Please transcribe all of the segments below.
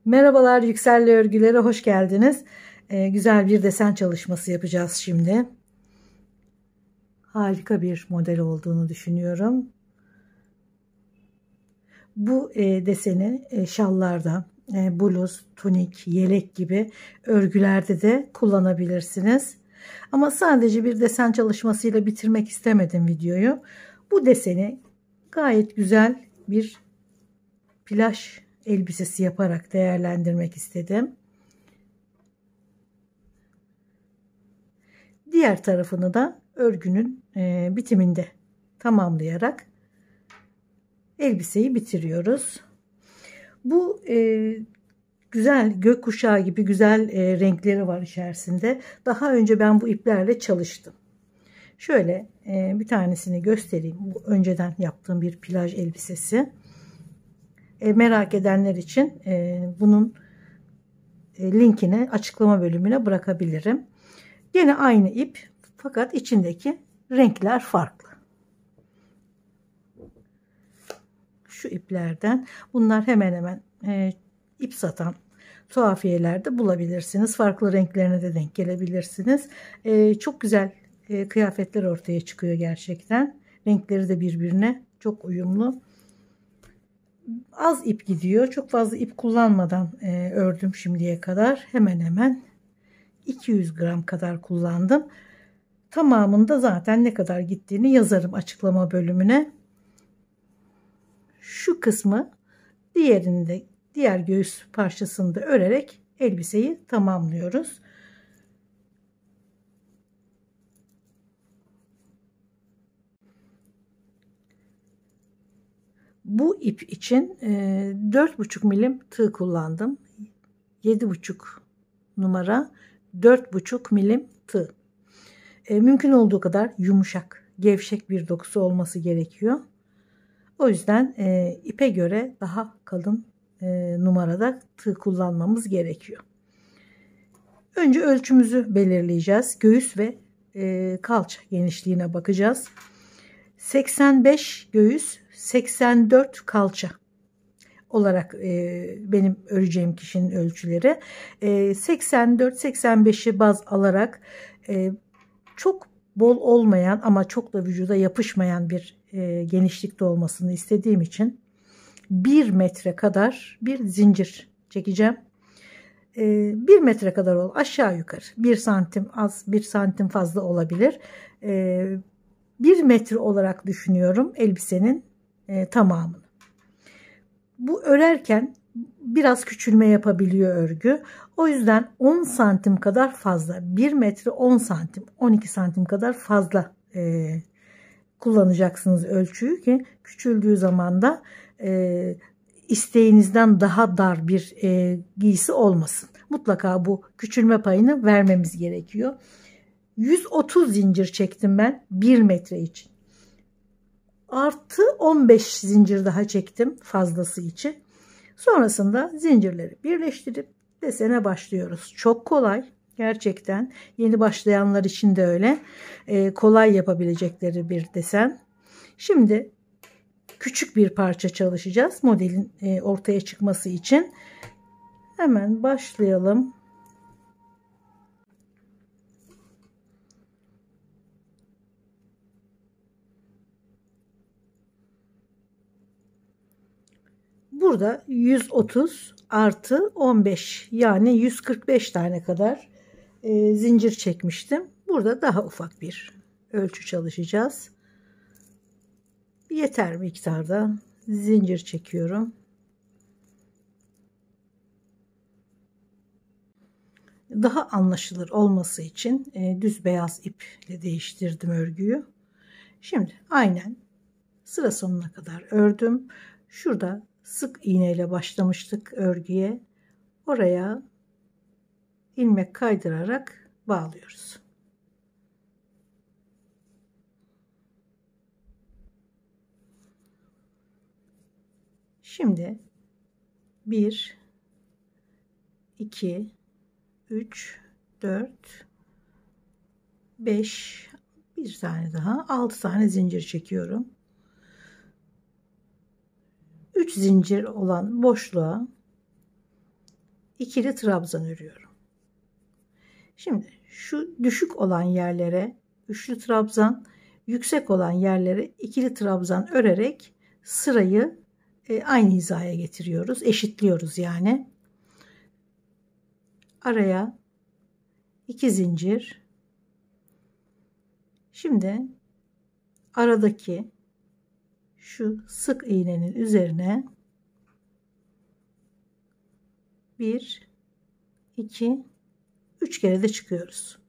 Merhabalar, Yüksel'le örgülere hoş geldiniz. Güzel bir desen çalışması yapacağız şimdi. Harika bir model olduğunu düşünüyorum. Bu deseni şallarda, bluz, tunik, yelek gibi örgülerde de kullanabilirsiniz. Ama sadece bir desen çalışmasıyla bitirmek istemedim videoyu. Bu deseni gayet güzel bir plaj elbisesi yaparak değerlendirmek istedim. Diğer tarafını da örgünün bitiminde tamamlayarak elbiseyi bitiriyoruz. Bu güzel gökkuşağı gibi güzel renkleri var içerisinde. Daha önce ben bu iplerle çalıştım. Şöyle bir tanesini göstereyim. Bu önceden yaptığım bir plaj elbisesi. Merak edenler için bunun linkini açıklama bölümüne bırakabilirim. Yine aynı ip fakat içindeki renkler farklı. Şu iplerden bunlar hemen hemen ip satan tuhafiyelerde bulabilirsiniz. Farklı renklerine de denk gelebilirsiniz. Çok güzel kıyafetler ortaya çıkıyor gerçekten. Renkleri de birbirine çok uyumlu. Az ip gidiyor. Çok fazla ip kullanmadan ördüm şimdiye kadar. Hemen hemen 200 gram kadar kullandım. Tamamında zaten ne kadar gittiğini yazarım açıklama bölümüne. Şu kısmı diğer göğüs parçasını da örerek elbiseyi tamamlıyoruz. Bu ip için 4,5 milim tığ kullandım. 7,5 numara 4,5 milim tığ. Mümkün olduğu kadar yumuşak, gevşek bir dokusu olması gerekiyor. O yüzden ipe göre daha kalın numarada tığ kullanmamız gerekiyor. Önce ölçümüzü belirleyeceğiz. Göğüs ve kalça genişliğine bakacağız. 85 göğüs, 84 kalça olarak benim öreceğim kişinin ölçüleri. 84-85'i baz alarak çok bol olmayan ama çok da vücuda yapışmayan bir genişlikte olmasını istediğim için 1 metre kadar bir zincir çekeceğim. 1 metre kadar aşağı yukarı 1 santim az 1 santim fazla olabilir. 1 metre olarak düşünüyorum elbisenin tamamını. Bu örerken biraz küçülme yapabiliyor örgü. O yüzden 10 santim kadar fazla 1 metre 10 santim 12 santim kadar fazla kullanacaksınız ölçüyü ki küçüldüğü zaman da isteğinizden daha dar bir giysi olmasın. Mutlaka bu küçülme payını vermemiz gerekiyor. 130 zincir çektim ben 1 metre için. Artı 15 zincir daha çektim fazlası için. Sonrasında zincirleri birleştirip desene başlıyoruz. Çok kolay. Gerçekten yeni başlayanlar için de öyle. Kolay yapabilecekleri bir desen. Şimdi küçük bir parça çalışacağız. Modelin ortaya çıkması için. Hemen başlayalım. Burada 130 artı 15 yani 145 tane kadar zincir çekmiştim. Burada daha ufak bir ölçü çalışacağız. Yeter miktarda zincir çekiyorum. Daha anlaşılır olması için düz beyaz iple değiştirdim örgüyü. Şimdi aynen sıra sonuna kadar ördüm. Şurada sık iğneyle başlamıştık örgüye. Oraya ilmek kaydırarak bağlıyoruz. Şimdi 1 2 3 4 5 bir tane daha 6 tane zincir çekiyorum. 3 zincir olan boşluğa ikili trabzan örüyorum. Şimdi şu düşük olan yerlere üçlü trabzan, yüksek olan yerlere ikili trabzan örerek sırayı aynı hizaya getiriyoruz. Eşitliyoruz yani. Araya 2 zincir. Şimdi aradaki şu sık iğnenin üzerine 1, 2, 3 kere de çıkıyoruz.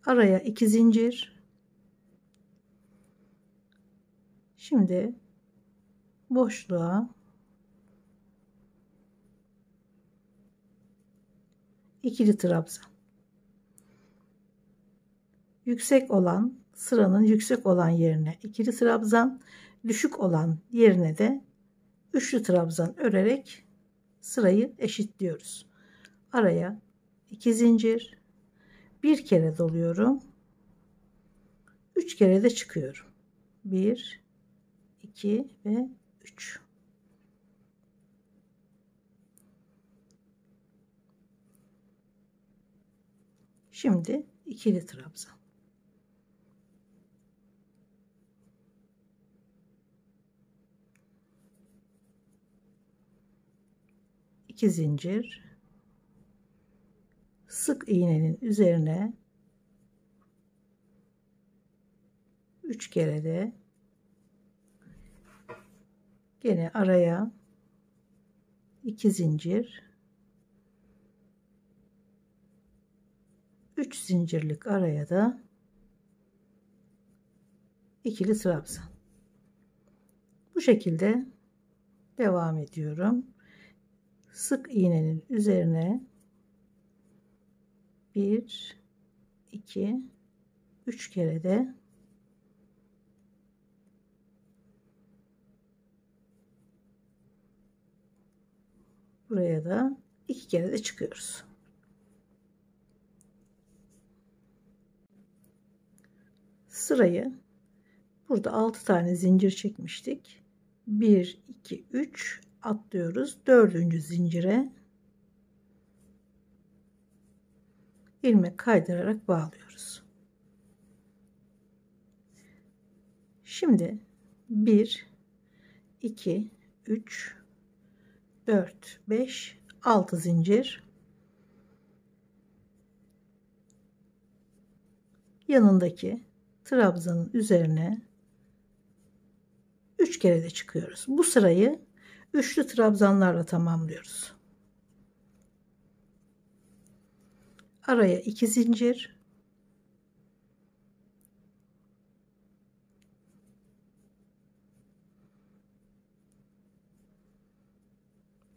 Araya 2 zincir. Şimdi boşluğa ikili trabzan. Yüksek olan sıranın yüksek olan yerine ikili trabzan, düşük olan yerine de üçlü trabzan örerek sırayı eşitliyoruz. Araya 2 zincir, bir kere doluyorum. 3 kere de çıkıyorum. 1, 2 ve 3. Şimdi ikili trabzan. İki zincir. Sık iğnenin üzerine 3 kere de gene araya 2 zincir, 3 zincirlik araya da ikili trabzan. Bu şekilde devam ediyorum. Sık iğnenin üzerine 1, 2, 3 kere de buraya da 2 kere de çıkıyoruz. Sırayı burada 6 tane zincir çekmiştik. 1, 2, 3 atlıyoruz. 4. zincire ilmek kaydırarak bağlıyoruz. Şimdi 1, 2, 3, 4, 5, 6 zincir. Yanındaki trabzanın üzerine 3 kere de çıkıyoruz. Bu sırayı üçlü trabzanlarla tamamlıyoruz. Araya 2 zincir.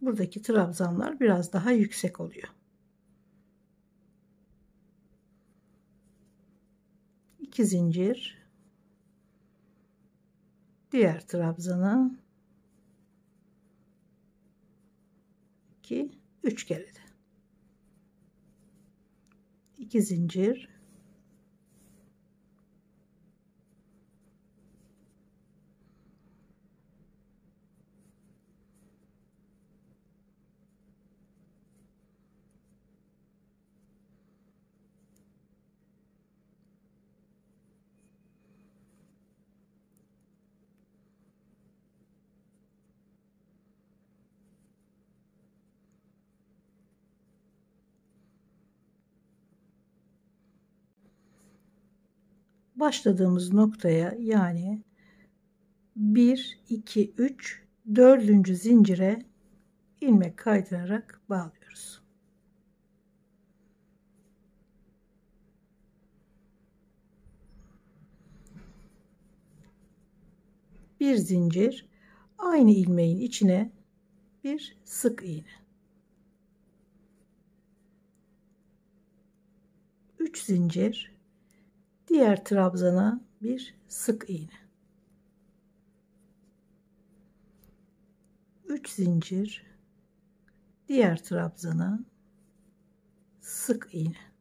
Buradaki trabzanlar biraz daha yüksek oluyor. 2 zincir. Diğer trabzanı 2, 3 kere de 2 zincir, başladığımız noktaya yani 1, 2, 3, 4. zincire ilmek kaydırarak bağlıyoruz. Bir zincir, aynı ilmeğin içine bir sık iğne. 3 zincir, diğer trabzana bir sık iğne. 3 zincir, diğer trabzana sık iğne.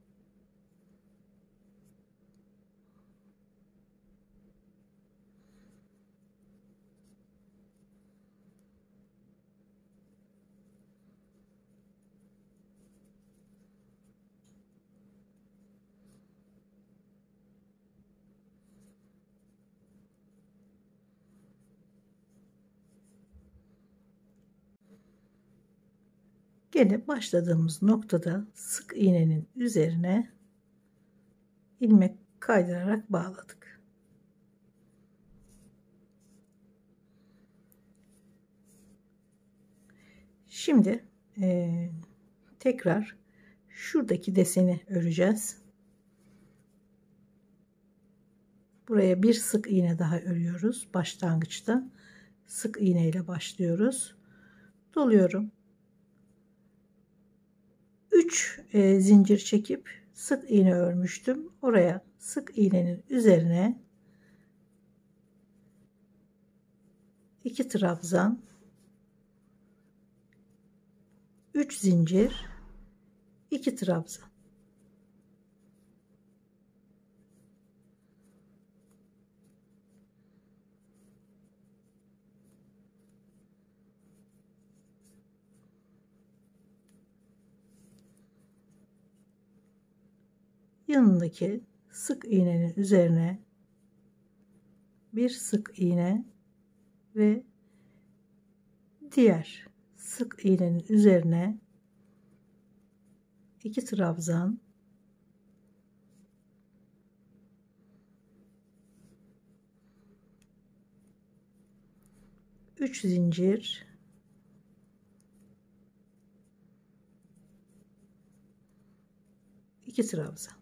Gene başladığımız noktada sık iğnenin üzerine ilmek kaydırarak bağladık. Şimdi tekrar şuradaki deseni öreceğiz. Buraya bir sık iğne daha örüyoruz. Başlangıçta sık iğne ile başlıyoruz. Doluyorum. 3 zincir çekip sık iğne örmüştüm. Oraya sık iğnenin üzerine 2 trabzan, 3 zincir, 2 trabzan. Yanındaki sık iğnenin üzerine bir sık iğne ve diğer sık iğnenin üzerine 2 trabzan, 3 zincir, 2 trabzan.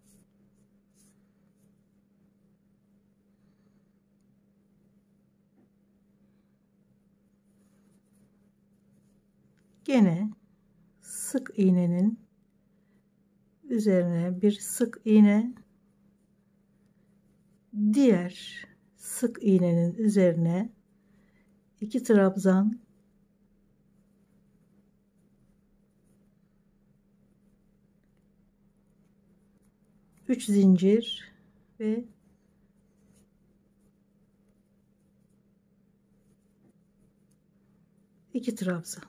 Gene sık iğnenin üzerine bir sık iğne, diğer sık iğnenin üzerine 2 trabzan, 3 zincir ve 2 trabzan.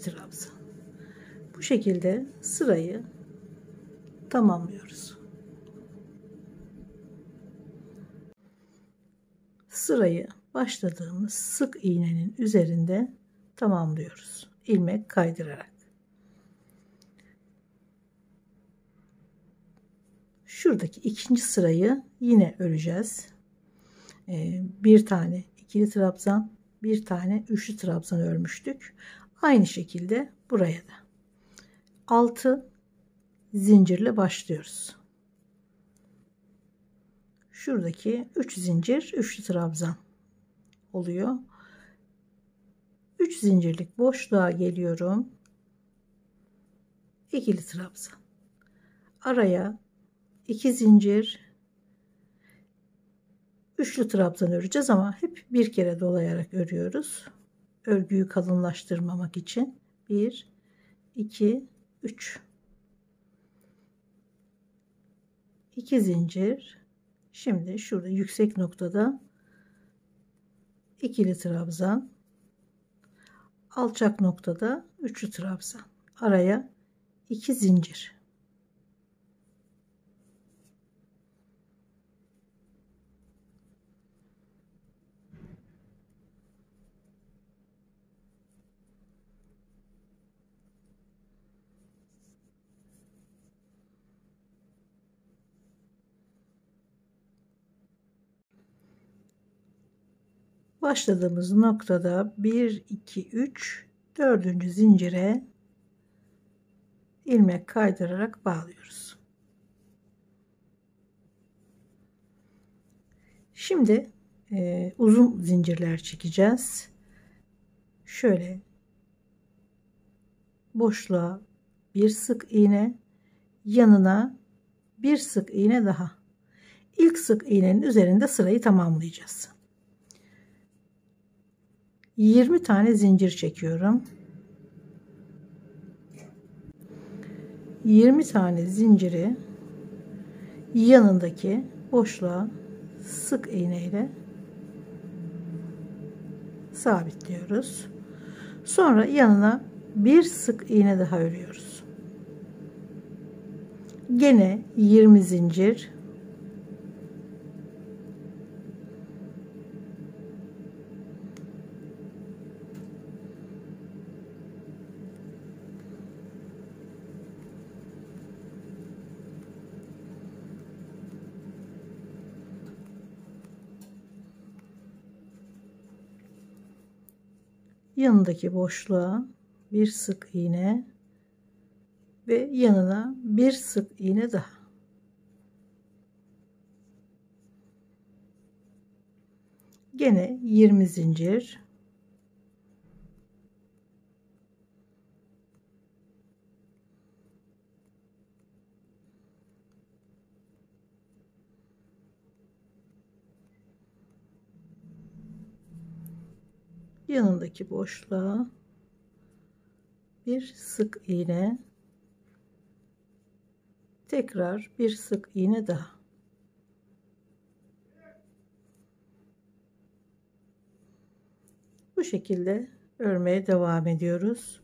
Trabzan. Bu şekilde sırayı tamamlıyoruz. Sırayı başladığımız sık iğnenin üzerinde tamamlıyoruz. İlmek kaydırarak. Şuradaki ikinci sırayı yine öreceğiz. Bir tane ikili trabzan, bir tane üçlü trabzan örmüştük. Aynı şekilde buraya da 6 zincirle başlıyoruz. Şuradaki 3 zincir üçlü trabzan oluyor. 3 zincirlik boşluğa geliyorum. İkili trabzan. Araya 2 zincir üçlü trabzan öreceğiz ama hep bir kere dolayarak örüyoruz. Örgüyü kalınlaştırmamak için 1 2 3 2 zincir. Şimdi şurada yüksek noktada ikili trabzan, alçak noktada üçlü trabzan, araya 2 zincir. Başladığımız noktada 1 2 3 4. zincire ilmek kaydırarak bağlıyoruz. Şimdi uzun zincirler çekeceğiz. Şöyle boşluğa bir sık iğne, yanına bir sık iğne daha. İlk sık iğnenin üzerinde sırayı tamamlayacağız. 20 tane zincir çekiyorum. 20 tane zinciri yanındaki boşluğa sık iğne ile sabitliyoruz. Sonra yanına bir sık iğne daha örüyoruz. Gene 20 zincir, yanındaki boşluğa bir sık iğne ve yanına bir sık iğne daha. Gene 20 zincir, yanındaki boşluğa bir sık iğne, tekrar bir sık iğne daha. Bu şekilde örmeye devam ediyoruz.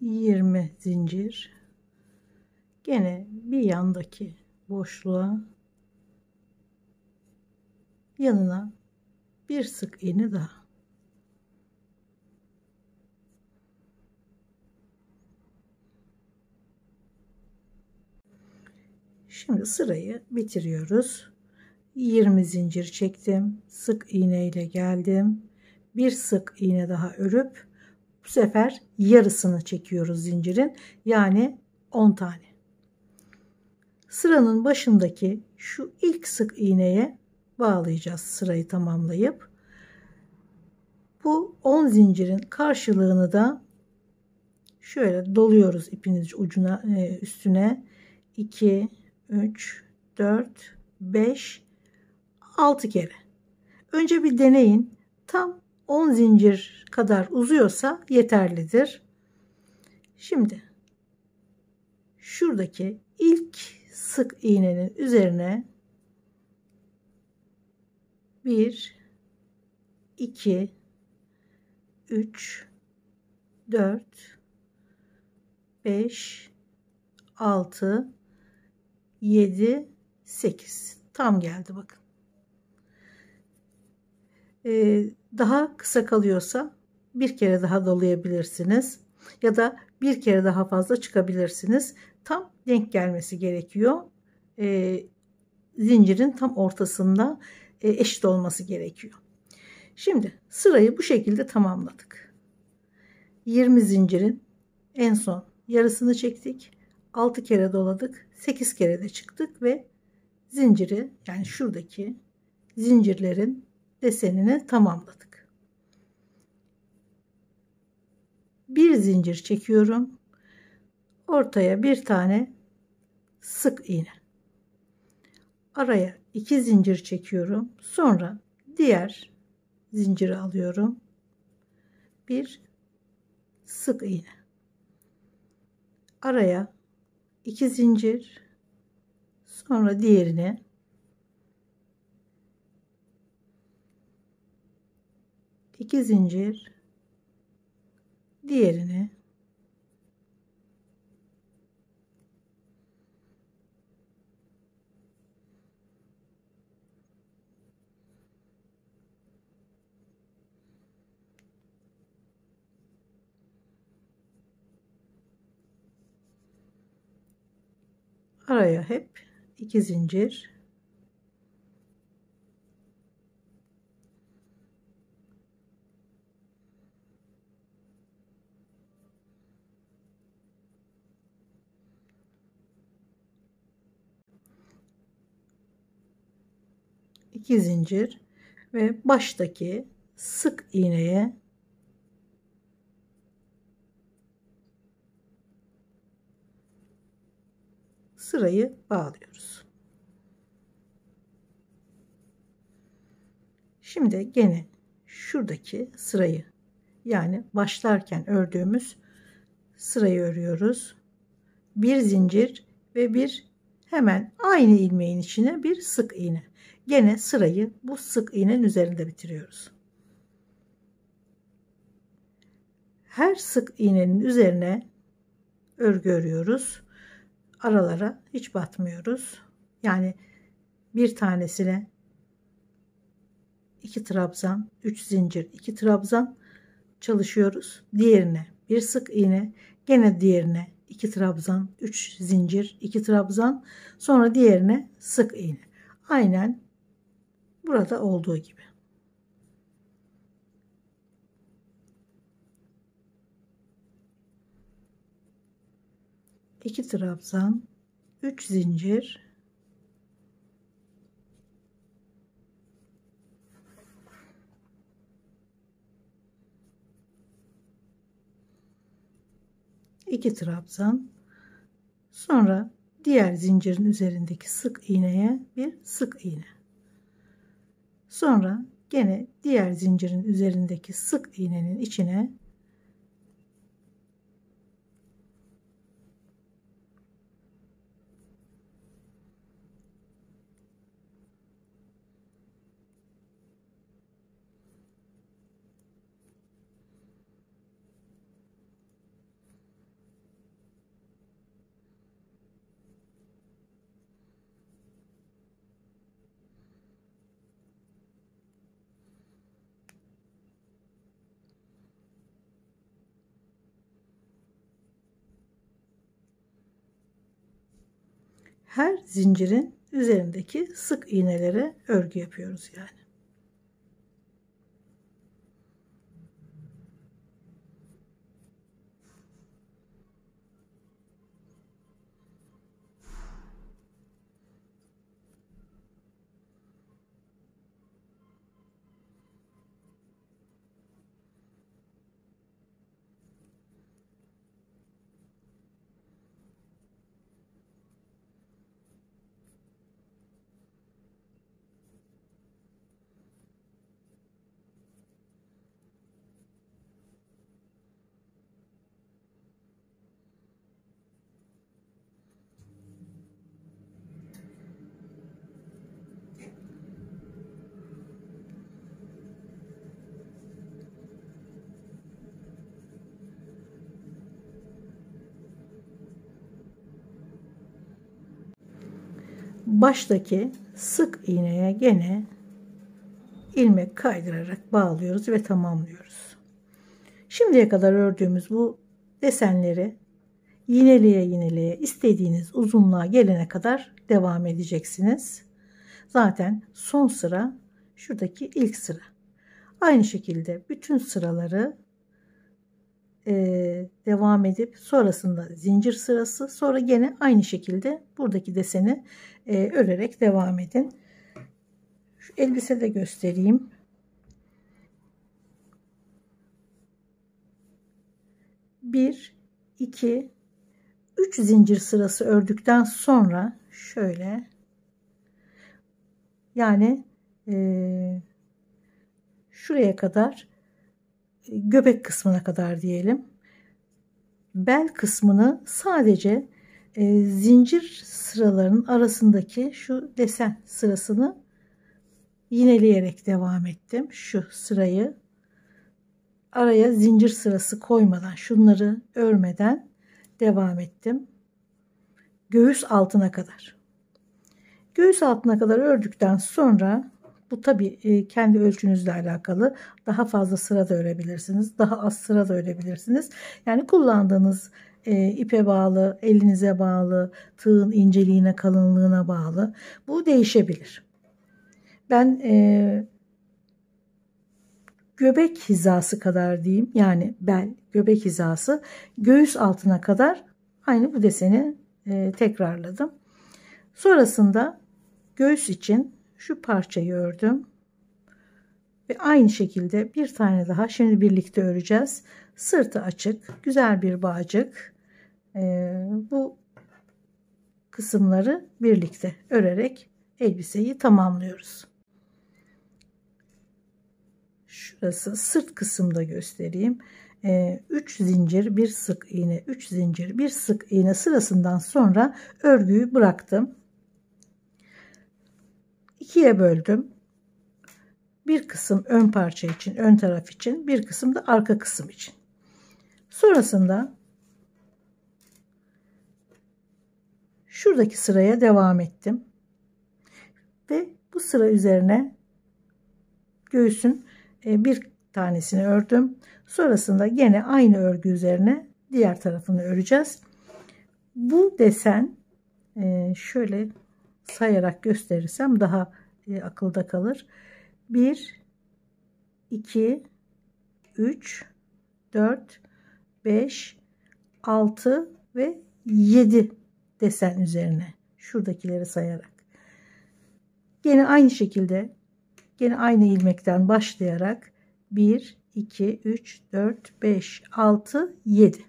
Yirmi zincir, gene bir yandaki boşluğa yanına bir sık iğne daha. Şimdi sırayı bitiriyoruz. 20 zincir çektim, sık iğne ile geldim, bir sık iğne daha örüp bu sefer yarısını çekiyoruz zincirin, yani 10 tane. Sıranın başındaki şu ilk sık iğneye bağlayacağız sırayı tamamlayıp. Bu 10 zincirin karşılığını da şöyle doluyoruz ipin ucuna, üstüne 2, 3, 4, 5, 6 kere. Önce bir deneyin. Tam 10 zincir kadar uzuyorsa yeterlidir. Şimdi şuradaki ilk sık iğnenin üzerine 1, 2, 3, 4, 5, 6, 7, 8. Tam geldi bakın. Daha kısa kalıyorsa bir kere daha dolayabilirsiniz. Ya da bir kere daha fazla çıkabilirsiniz. Tam denk gelmesi gerekiyor. Zincirin tam ortasında eşit olması gerekiyor. Şimdi sırayı bu şekilde tamamladık. 20 zincirin en son yarısını çektik. 6 kere doladık. 8 kere de çıktık ve zinciri, yani şuradaki zincirlerin desenini tamamladık. Bir zincir çekiyorum. Ortaya bir tane sık iğne. Araya 2 zincir çekiyorum. Sonra diğer zinciri alıyorum. Bir sık iğne. Araya 2 zincir. Sonra diğerine. İki zincir. Diğerine. Araya hep 2 zincir. İki zincir ve baştaki sık iğneye sırayı bağlıyoruz. Şimdi gene şuradaki sırayı, yani başlarken ördüğümüz sırayı örüyoruz. Bir zincir ve bir hemen aynı ilmeğin içine bir sık iğne. Gene sırayı bu sık iğnenin üzerinde bitiriyoruz. Her sık iğnenin üzerine örgü örüyoruz. Aralara hiç batmıyoruz. Yani bir tanesine 2 trabzan, 3 zincir, 2 trabzan çalışıyoruz. Diğerine bir sık iğne, gene diğerine 2 trabzan, 3 zincir, 2 trabzan, sonra diğerine sık iğne. Aynen burada olduğu gibi. İki trabzan, 3 zincir, iki trabzan, sonra diğer zincirin üzerindeki sık iğneye bir sık iğne. Sonra gene diğer zincirin üzerindeki sık iğnenin içine her zincirin üzerindeki sık iğnelere örgü yapıyoruz yani. Baştaki sık iğneye gene ilmek kaydırarak bağlıyoruz ve tamamlıyoruz. Şimdiye kadar ördüğümüz bu desenleri yineleye istediğiniz uzunluğa gelene kadar devam edeceksiniz. Zaten son sıra şuradaki ilk sıra. Aynı şekilde bütün sıraları devam edip sonrasında zincir sırası, sonra gene aynı şekilde buradaki deseni örerek devam edin. Şu elbise de göstereyim. Bir, iki, 3 zincir sırası ördükten sonra şöyle, yani şuraya kadar, göbek kısmına kadar diyelim. Bel kısmını sadece zincir sıralarının arasındaki şu desen sırasını yineleyerek devam ettim. Şu sırayı araya zincir sırası koymadan, şunları örmeden devam ettim. Göğüs altına kadar. Göğüs altına kadar ördükten sonra, bu tabi kendi ölçünüzle alakalı, daha fazla sıra da örebilirsiniz, daha az sıra da örebilirsiniz. Yani kullandığınız ipe bağlı, elinize bağlı, tığın inceliğine, kalınlığına bağlı. Bu değişebilir. Ben göbek hizası kadar diyeyim, yani bel, göbek hizası, göğüs altına kadar aynı bu deseni tekrarladım. Sonrasında göğüs için şu parçayı ördüm ve aynı şekilde bir tane daha şimdi birlikte öreceğiz. Sırtı açık, güzel bir bağcık. Bu kısımları birlikte örerek elbiseyi tamamlıyoruz. Şurası sırt kısımda göstereyim. 3 zincir bir sık iğne, 3 zincir bir sık iğne sırasından sonra örgüyü bıraktım. İkiye böldüm. Bir kısım ön parça için, ön taraf için, bir kısım da arka kısım için. Sonrasında şuradaki sıraya devam ettim. Ve bu sıra üzerine göğsün bir tanesini ördüm. Sonrasında gene aynı örgü üzerine diğer tarafını öreceğiz. Bu desen şöyle sayarak gösterirsem daha akılda kalır. 1, 2, 3, 4, 5, 6 ve 7 desen üzerine şuradakileri sayarak. Gene aynı şekilde gene aynı ilmekten başlayarak 1, 2, 3, 4, 5, 6, 7.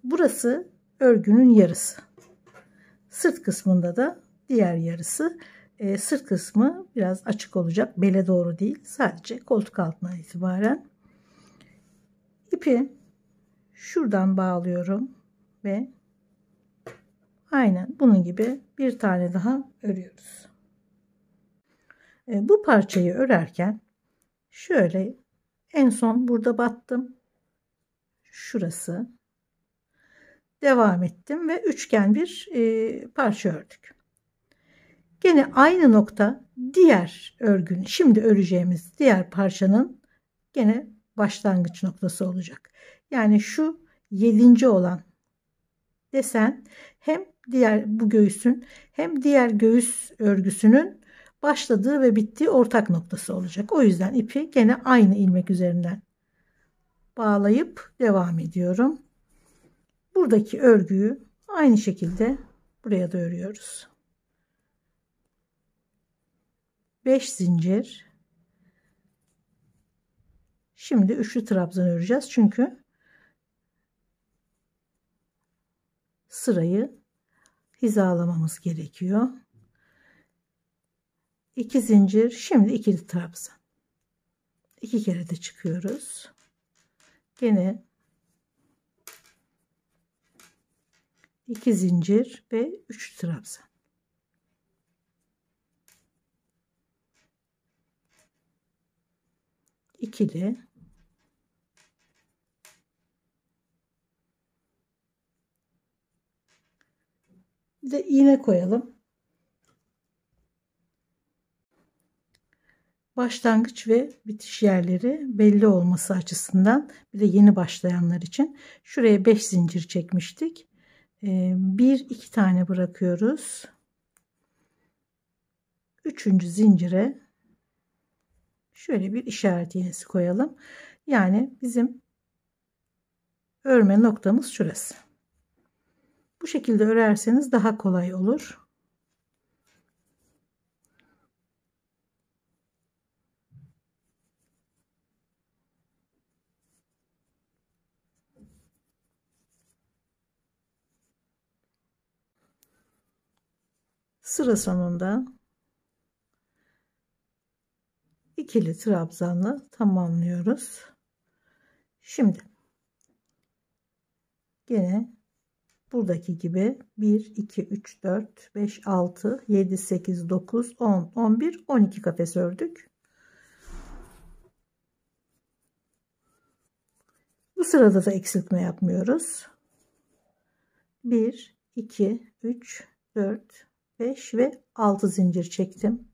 Burası örgünün yarısı. Sırt kısmında da diğer yarısı. Sırt kısmı biraz açık olacak. Bele doğru değil. Sadece koltuk altından itibaren. İpi şuradan bağlıyorum ve aynen bunun gibi bir tane daha örüyoruz. Bu parçayı örerken şöyle en son burada battım. Şurası. Devam ettim ve üçgen bir parça ördük. Gene aynı nokta diğer örgünün, şimdi öreceğimiz diğer parçanın gene başlangıç noktası olacak. Yani şu 7. olan desen hem diğer bu göğsün hem diğer göğüs örgüsünün başladığı ve bittiği ortak noktası olacak. O yüzden ipi gene aynı ilmek üzerinden bağlayıp devam ediyorum. Buradaki örgüyü aynı şekilde buraya da örüyoruz. 5 zincir. Şimdi üçlü trabzan öreceğiz. Çünkü sırayı hizalamamız gerekiyor. 2 zincir. Şimdi ikili trabzan. 2 kere de çıkıyoruz. Gene 2 zincir ve 3 trabzan. İkili. Bir de iğne koyalım. Başlangıç ve bitiş yerleri belli olması açısından, bir de yeni başlayanlar için şuraya 5 zincir çekmiştik. 1-2 tane bırakıyoruz. 3. zincire şöyle bir işaret iğnesi koyalım. Yani bizim örme noktamız şurası. Bu şekilde örerseniz daha kolay olur. Sıra sonunda ikili trabzanla tamamlıyoruz. Şimdi gene buradaki gibi 1, 2, 3, 4, 5, 6, 7, 8, 9, 10, 11, 12 kafes ördük. Bu sırada da eksiltme yapmıyoruz. 1, 2, 3, 4, 5 ve 6 zincir çektim.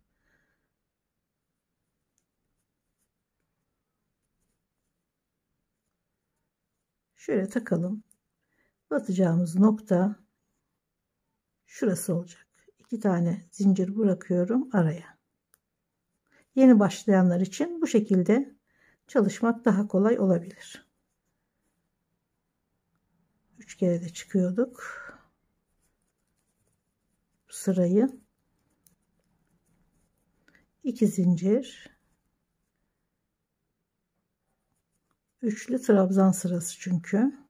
Şöyle takalım. Batacağımız nokta şurası olacak. 2 tane zincir bırakıyorum araya. Yeni başlayanlar için bu şekilde çalışmak daha kolay olabilir. 3 kere de çıkıyorduk. Bu sırayı 2 zincir, üçlü trabzan sırası çünkü.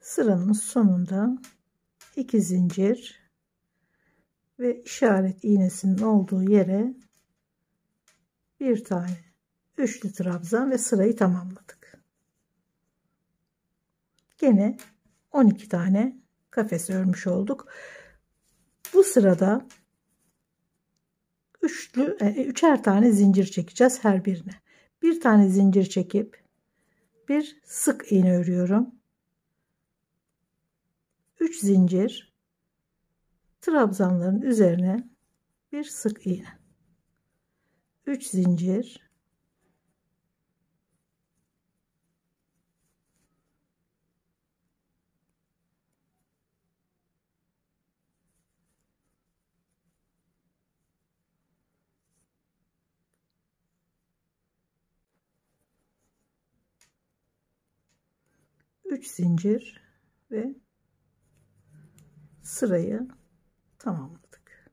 sıranın sonunda 2 zincir ve işaret iğnesinin olduğu yere bir tane üçlü trabzan ve sırayı tamamladık. Gene 12 tane kafes örmüş olduk. Bu sırada üçer tane zincir çekeceğiz her birine. Bir tane zincir çekip bir sık iğne örüyorum. 3 zincir, trabzanların üzerine bir sık iğne. 3 zincir, ve sırayı tamamladık.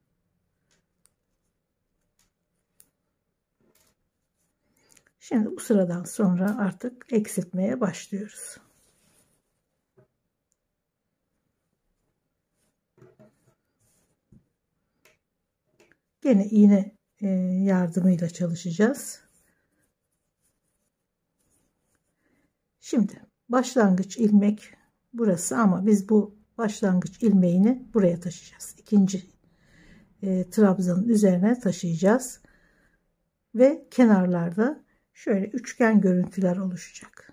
Şimdi bu sıradan sonra artık eksiltmeye başlıyoruz. Gene iğne yardımıyla çalışacağız. Şimdi başlangıç ilmek burası ama biz bu başlangıç ilmeğini buraya taşıyacağız. İkinci trabzanın üzerine taşıyacağız ve kenarlarda şöyle üçgen görüntüler oluşacak.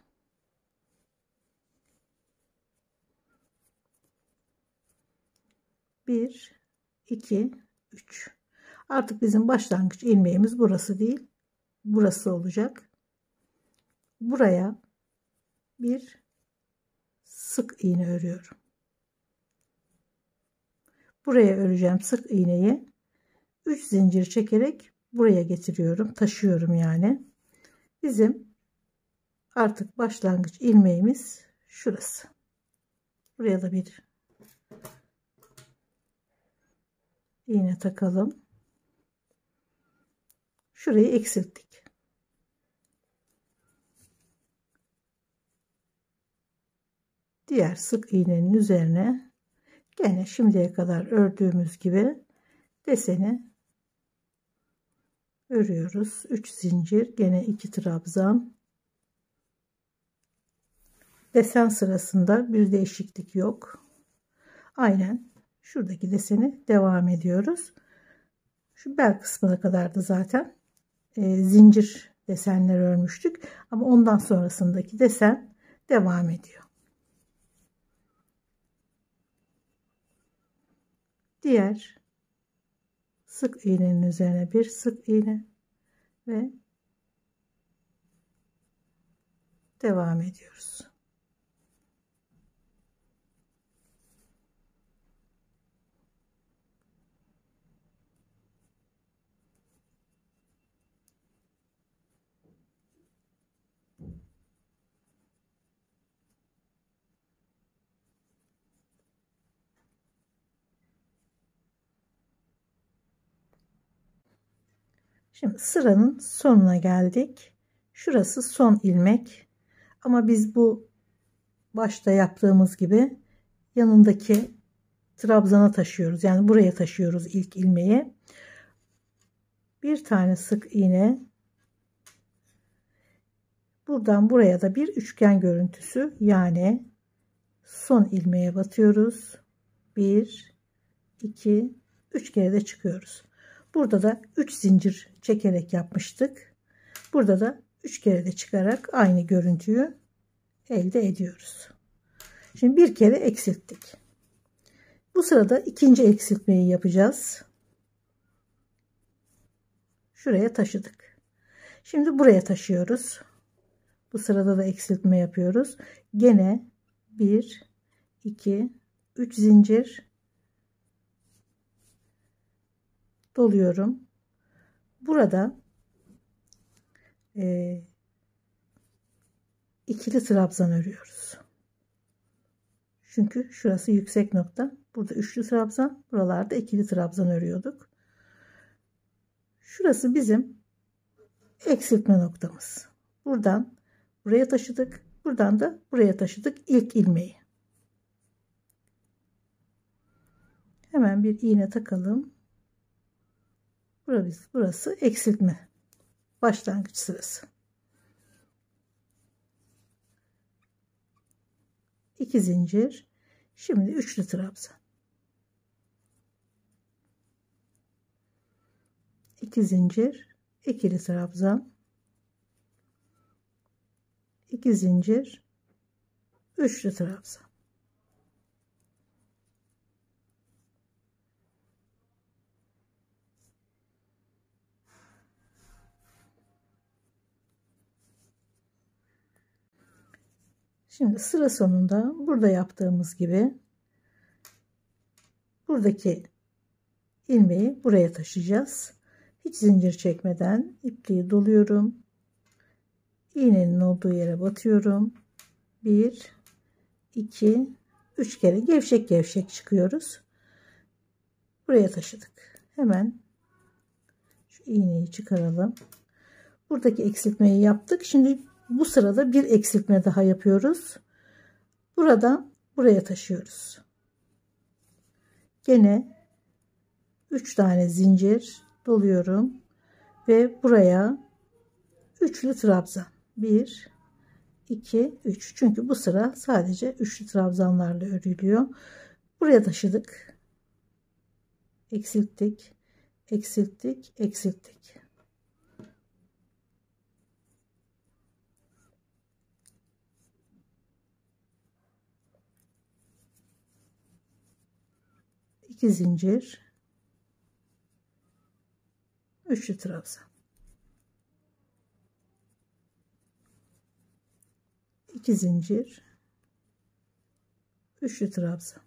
Bir, iki, üç. Artık bizim başlangıç ilmeğimiz burası değil, burası olacak. Buraya bir sık iğne örüyorum. Buraya öreceğim sık iğneyi 3 zincir çekerek buraya getiriyorum, taşıyorum yani. Bizim artık başlangıç ilmeğimiz şurası. Buraya da bir iğne takalım. Şurayı eksilttik. Diğer sık iğnenin üzerine gene şimdiye kadar ördüğümüz gibi deseni örüyoruz. 3 zincir, gene 2 trabzan. Desen sırasında bir değişiklik yok. Aynen şuradaki deseni devam ediyoruz. Şu bel kısmına kadar da zaten zincir desenler örmüştük. Ama ondan sonrasındaki desen devam ediyor. Diğer sık iğnenin üzerine bir sık iğne ve devam ediyoruz. Şimdi sıranın sonuna geldik. Şurası son ilmek. Ama biz bu başta yaptığımız gibi yanındaki trabzana taşıyoruz. Yani buraya taşıyoruz ilk ilmeği. Bir tane sık iğne. Buradan buraya da bir üçgen görüntüsü, yani son ilmeğe batıyoruz. 1, 2, 3 kere de çıkıyoruz. Burada da 3 zincir çekerek yapmıştık. Burada da 3 kere de çıkarak aynı görüntüyü elde ediyoruz. Şimdi bir kere eksilttik. Bu sırada ikinci eksiltmeyi yapacağız. Şuraya taşıdık. Şimdi buraya taşıyoruz. Bu sırada da eksiltme yapıyoruz. Gene 1, 2, 3 zincir doluyorum. Burada ikili trabzan örüyoruz. Çünkü şurası yüksek nokta. Burada üçlü trabzan, buralarda ikili trabzan örüyorduk. Şurası bizim eksiltme noktamız. Buradan buraya taşıdık. Buradan da buraya taşıdık ilk ilmeği. Hemen bir iğne takalım. Burası eksiltme başlangıç sırası. 2 zincir. Şimdi üçlü trabzan. 2 zincir, ikili trabzan. 2 zincir, üçlü trabzan. Şimdi sıra sonunda burada yaptığımız gibi buradaki ilmeği buraya taşıyacağız. Hiç zincir çekmeden ipliği doluyorum. İğnenin olduğu yere batıyorum. 1 2 3 kere gevşek gevşek çıkıyoruz. Buraya taşıdık. Hemen şu iğneyi çıkaralım. Buradaki eksiltmeyi yaptık. Şimdi bu sırada bir eksiltme daha yapıyoruz. Buradan buraya taşıyoruz. Gene 3 tane zincir doluyorum ve buraya üçlü trabzan. 1 2 3. Çünkü bu sıra sadece üçlü trabzanlarla örülüyor. Buraya taşıdık. Eksilttik, eksilttik, eksilttik. İki zincir, üçlü trabzan. 2 zincir, üçlü trabzan.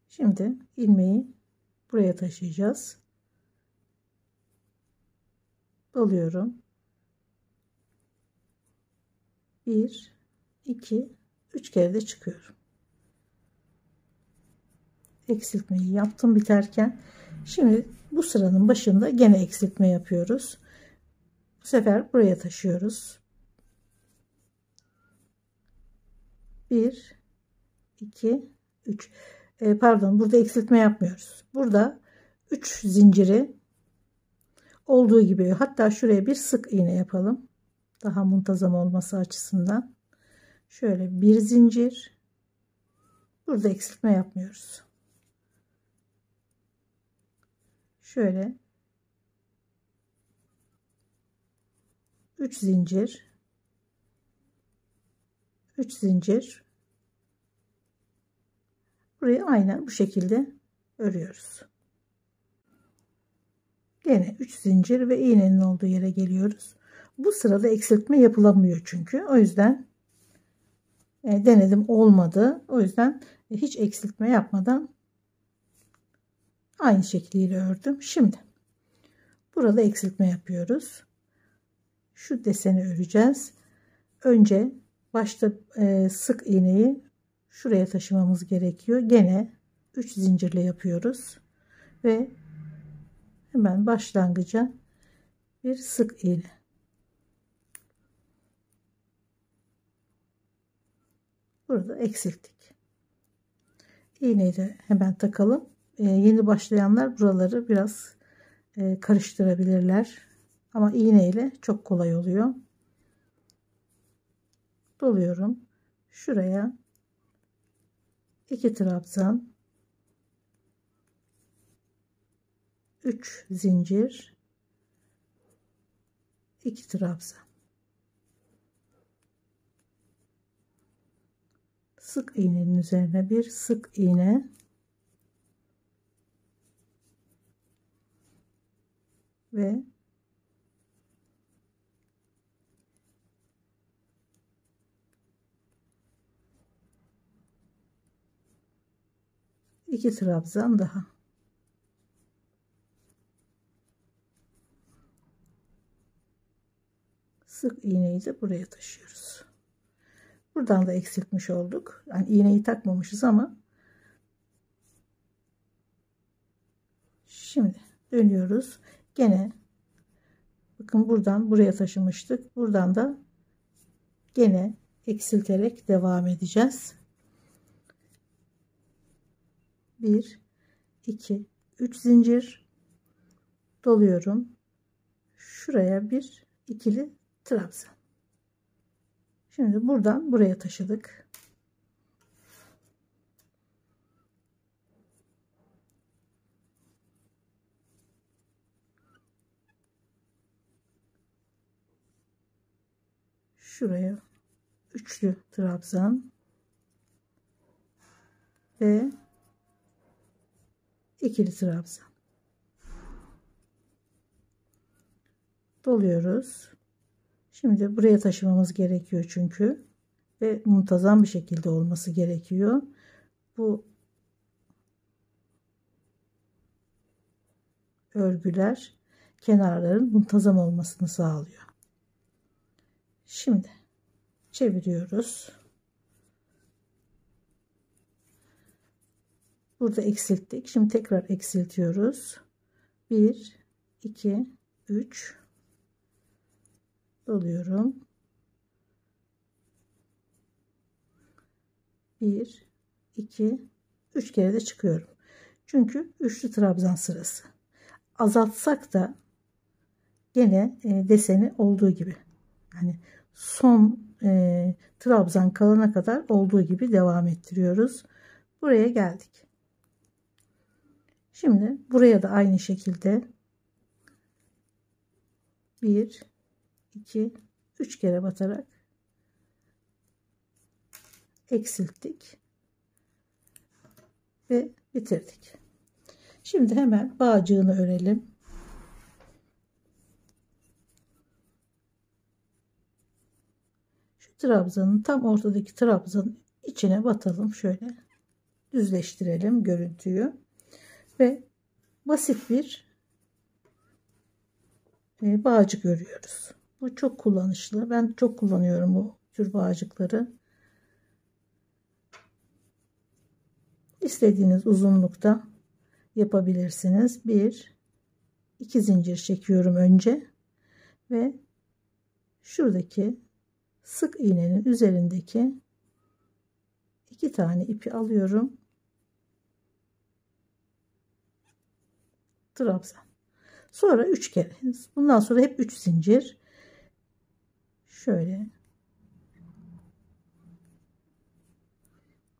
Şimdi ilmeği buraya taşıyacağız. Doluyorum. 1 2 3 kere de çıkıyorum. Eksiltmeyi yaptım biterken. Şimdi bu sıranın başında gene eksiltme yapıyoruz. Bu sefer buraya taşıyoruz. 1 2 3. Pardon, burada eksiltme yapmıyoruz. Burada 3 zinciri olduğu gibi, hatta şuraya bir sık iğne yapalım. Daha muntazam olması açısından. Şöyle bir zincir. Burada eksiltme yapmıyoruz. Şöyle 3 zincir, 3 zincir, burayı aynen bu şekilde örüyoruz. Gene 3 zincir ve iğnenin olduğu yere geliyoruz. Bu sırada eksiltme yapılamıyor çünkü. O yüzden denedim, olmadı. O yüzden hiç eksiltme yapmadan aynı şekliyle ördüm. Şimdi burada eksiltme yapıyoruz. Şu deseni öreceğiz. Önce başta sık iğneyi şuraya taşımamız gerekiyor. Gene 3 zincirle yapıyoruz ve hemen başlangıca bir sık iğne. Burada eksilttik. İğneyi de hemen takalım. Yeni başlayanlar buraları biraz karıştırabilirler. Ama iğneyle çok kolay oluyor. Doluyorum. Şuraya 2 trabzan, 3 zincir, 2 trabzan. Sık iğnenin üzerine bir sık iğne ve iki trabzan daha. Sık iğneyi de buraya taşıyoruz. Buradan da eksiltmiş olduk. Yani iğneyi takmamışız ama şimdi dönüyoruz. Gene Bakın buradan buraya taşımıştık. Buradan da gene eksilterek devam edeceğiz. 1 2 3 zincir doluyorum. Şuraya bir ikili trabzan. Şimdi buradan buraya taşıdık. Şuraya üçlü trabzan ve ikili trabzan doluyoruz. Şimdi buraya taşımamız gerekiyor çünkü ve muntazam bir şekilde olması gerekiyor. Bu örgüler kenarların muntazam olmasını sağlıyor. Şimdi çeviriyoruz. Burada eksilttik. Şimdi tekrar eksiltiyoruz. 1 2 3 doluyorum. 1 2 3 kere de çıkıyorum. Çünkü üçlü trabzan sırası. Azaltsak da gene deseni olduğu gibi. Yani son trabzan kalana kadar olduğu gibi devam ettiriyoruz. Buraya geldik. Şimdi buraya da aynı şekilde 1 2 3 kere batarak eksilttik ve bitirdik. Şimdi hemen bağcığını örelim. Şu trabzanın tam ortadaki trabzanın içine batalım, şöyle düzleştirelim görüntüyü ve basit bir bağcık örüyoruz. Bu çok kullanışlı. Ben çok kullanıyorum bu tür bağcıkları. İstediğiniz uzunlukta yapabilirsiniz. 1 2 zincir çekiyorum önce ve şuradaki sık iğnenin üzerindeki 2 tane ipi alıyorum. Trabzan. Sonra 3 kere. Bundan sonra hep 3 zincir. Şöyle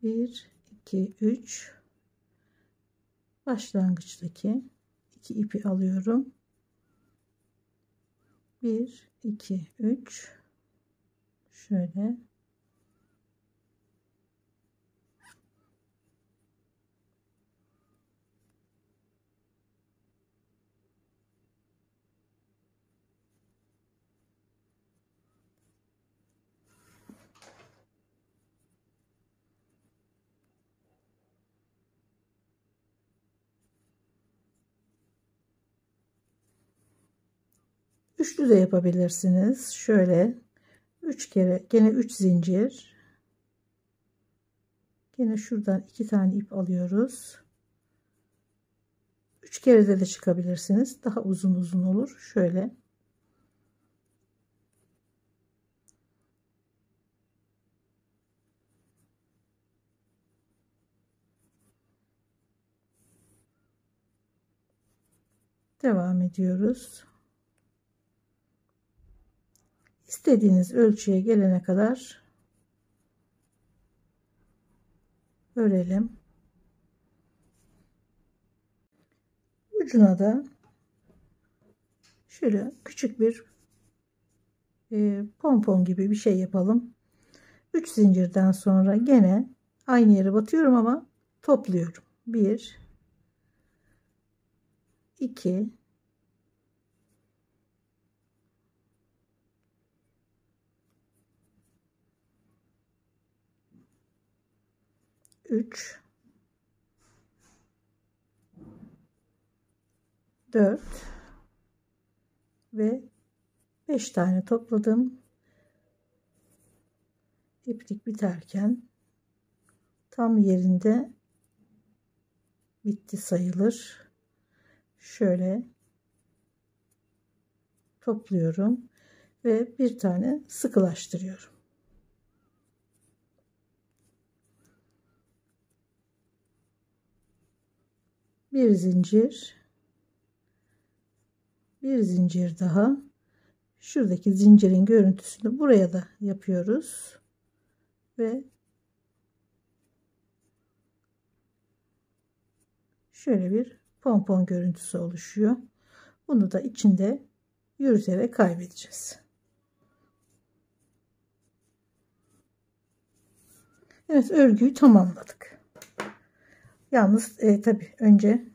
1 2 3 başlangıçtaki 2 ipi alıyorum. 1 2 3 şöyle üçlü de yapabilirsiniz. Şöyle 3 kere gene 3 zincir. Gene şuradan 2 tane ip alıyoruz. 3 kere de çıkabilirsiniz. Daha uzun olur. Şöyle devam ediyoruz. İstediğiniz ölçüye gelene kadar örelim. Ucuna da şöyle küçük bir pompon gibi bir şey yapalım. 3 zincirden sonra gene aynı yere batıyorum ama topluyorum. 1 2 3 4 ve 5 tane topladım. İplik biterken tam yerinde bitti sayılır. Şöyle topluyorum ve bir tane sıkılaştırıyorum. Bir zincir, bir zincir daha. Şuradaki zincirin görüntüsünü buraya da yapıyoruz ve şöyle bir pompon görüntüsü oluşuyor. Bunu da içinde yürüterek kaybedeceğiz. Evet, örgüyü tamamladık. Yalnız tabii önce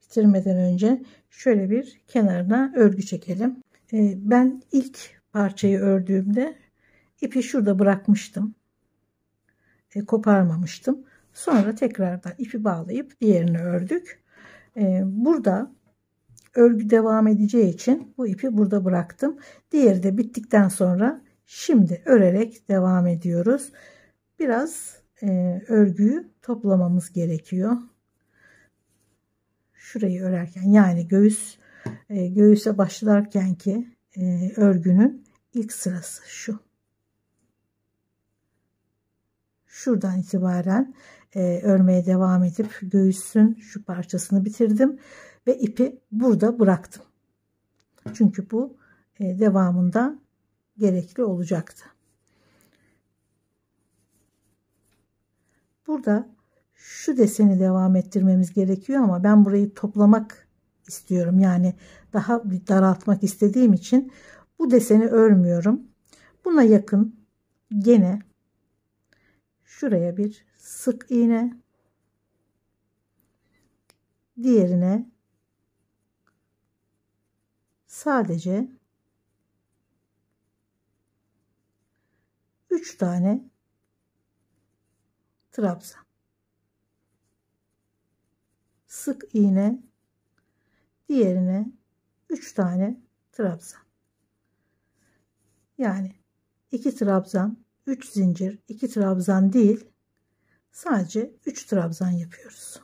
bitirmeden önce şöyle bir kenarına örgü çekelim. Ben ilk parçayı ördüğümde ipi şurada bırakmıştım. Koparmamıştım. Sonra tekrardan ipi bağlayıp diğerini ördük. Burada örgü devam edeceği için bu ipi burada bıraktım. Diğeri de bittikten sonra şimdi örerek devam ediyoruz. Biraz örgüyü toplamamız gerekiyor. Şurayı örerken, yani göğüse başlarken ki örgünün ilk sırası şu. Şuradan itibaren örmeye devam edip göğüsün şu parçasını bitirdim ve ipi burada bıraktım. Çünkü bu devamında gerekli olacaktı. Burada şu deseni devam ettirmemiz gerekiyor ama ben burayı toplamak istiyorum. Yani daha bir daraltmak istediğim için bu deseni örmüyorum. Buna yakın gene şuraya bir sık iğne, diğerine sadece 3 tane trabzan, sık iğne, diğerine 3 tane trabzan. Yani 2 trabzan, 3 zincir, 2 trabzan değil, sadece 3 trabzan yapıyoruz.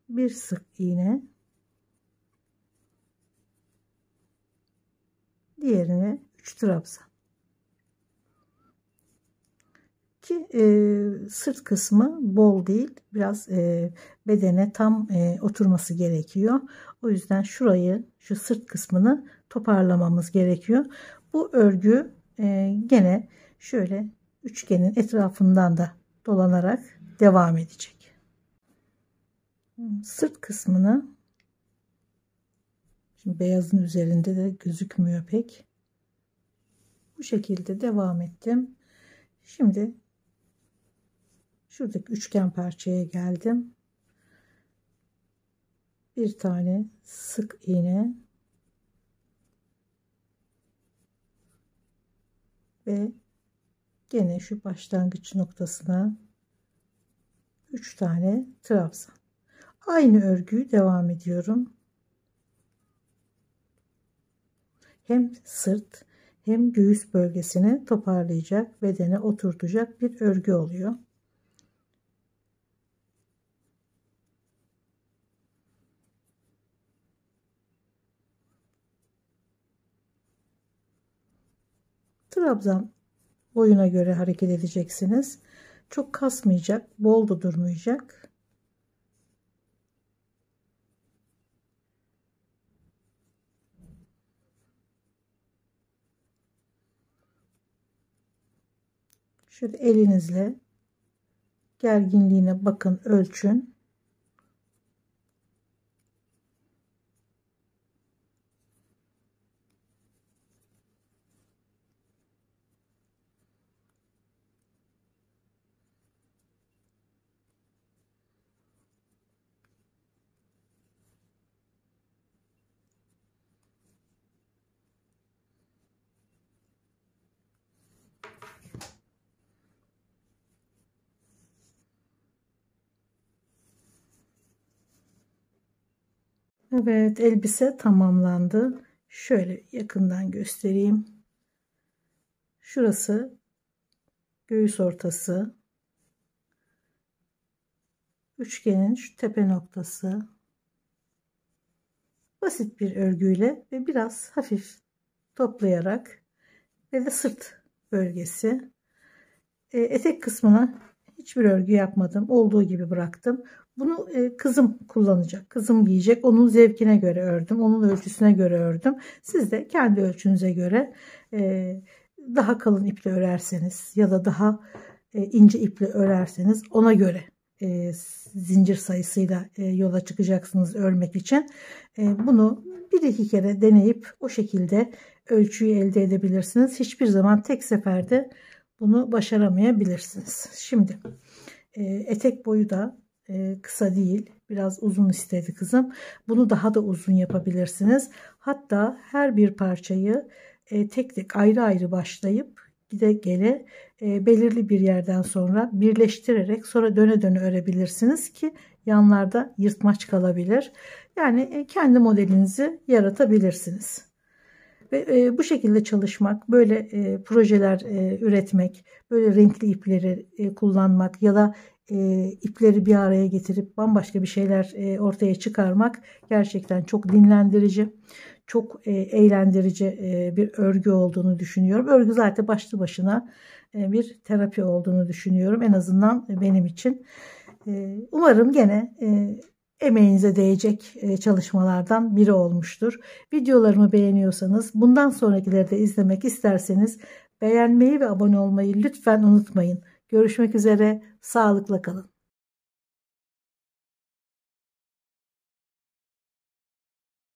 Bir sık iğne, diğerine 3 trabzan. Ki sırt kısmı bol değil, biraz bedene tam oturması gerekiyor. O yüzden şurayı, şu sırt kısmını toparlamamız gerekiyor. Bu örgü gene şöyle üçgenin etrafından da dolanarak devam edecek. Sırt kısmını, şimdi beyazın üzerinde de gözükmüyor pek, bu şekilde devam ettim. Şimdi şuradaki üçgen parçaya geldim. Bir tane sık iğne ve gene şu başlangıç noktasına 3 tane trabzan. Aynı örgüyü devam ediyorum. Hem sırt hem göğüs bölgesini toparlayacak, bedene oturtacak bir örgü oluyor. Trabzan boyuna göre hareket edeceksiniz. Çok kasmayacak, bol da durmayacak. Şöyle elinizle gerginliğine bakın, ölçün. Evet, elbise tamamlandı. Şöyle yakından göstereyim. Şurası göğüs ortası, üçgenin şu tepe noktası, basit bir örgüyle ve biraz hafif toplayarak ve de sırt bölgesi. Etek kısmına hiçbir örgü yapmadım. Olduğu gibi bıraktım. Bunu kızım kullanacak. Kızım giyecek. Onun zevkine göre ördüm. Onun ölçüsüne göre ördüm. Siz de kendi ölçünüze göre daha kalın iple örerseniz ya da daha ince iple örerseniz ona göre zincir sayısıyla yola çıkacaksınız örmek için. Bunu bir iki kere deneyip o şekilde ölçüyü elde edebilirsiniz. Hiçbir zaman tek seferde bunu başaramayabilirsiniz. Şimdi etek boyu da kısa değil, biraz uzun istedi kızım. Bunu daha da uzun yapabilirsiniz. Hatta her bir parçayı tek tek ayrı ayrı başlayıp gide gele belirli bir yerden sonra birleştirerek sonra döne döne örebilirsiniz ki yanlarda yırtmaç kalabilir. Yani kendi modelinizi yaratabilirsiniz. Ve bu şekilde çalışmak, böyle projeler üretmek, böyle renkli ipleri kullanmak ya da ipleri bir araya getirip bambaşka bir şeyler ortaya çıkarmak gerçekten çok dinlendirici, çok eğlendirici bir örgü olduğunu düşünüyorum. Örgü zaten başlı başına bir terapi olduğunu düşünüyorum. En azından benim için. Umarım gene emeğinize değecek çalışmalardan biri olmuştur. Videolarımı beğeniyorsanız, bundan sonrakileri de izlemek isterseniz beğenmeyi ve abone olmayı lütfen unutmayın. Görüşmek üzere, sağlıkla kalın.